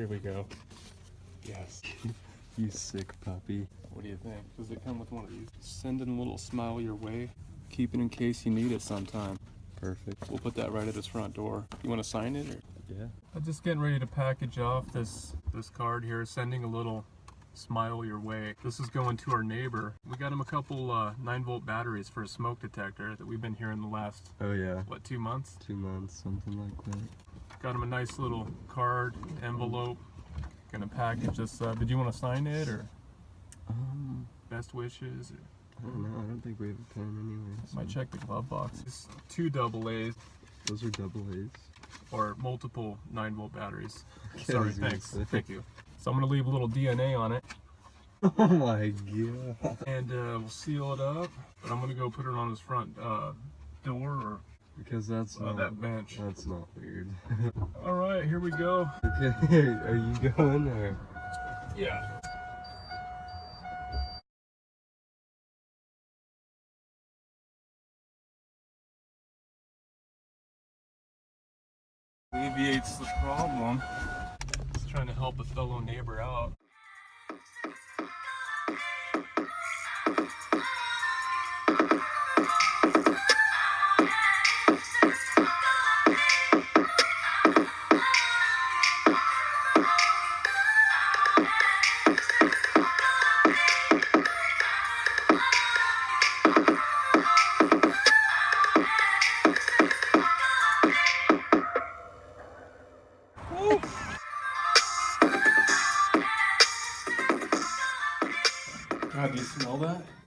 Here we go. Yes. You sick puppy. What do you think? Does it come with one of these? Sending a little smile your way. Keep it in case you need it sometime. Perfect. We'll put that right at his front door. You want to sign it? Or? Yeah. I'm just getting ready to package off this card here, sending a little smile your way. This is going to our neighbor. We got him a couple 9-volt batteries for a smoke detector that we've been hearing the last, Oh yeah. what, 2 months? 2 months, something like that. Got him a nice little card, envelope. Gonna package this up. Did you want to sign it, or best wishes? Or? I don't know. I don't think we have a pen anyway. So. Might check the glove box. It's 2 AA's. Those are AA. Or multiple 9-volt batteries. Okay, Sorry, thanks. Thank you. So I'm gonna leave a little DNA on it. Oh my god. And we'll seal it up. But I'm gonna go put it on his front door, or Because that's not that bench. That's not weird. All right, here we go. Okay, are you going or? Yeah. Alleviates the problem. Just trying to help a fellow neighbor out. God, do you smell that?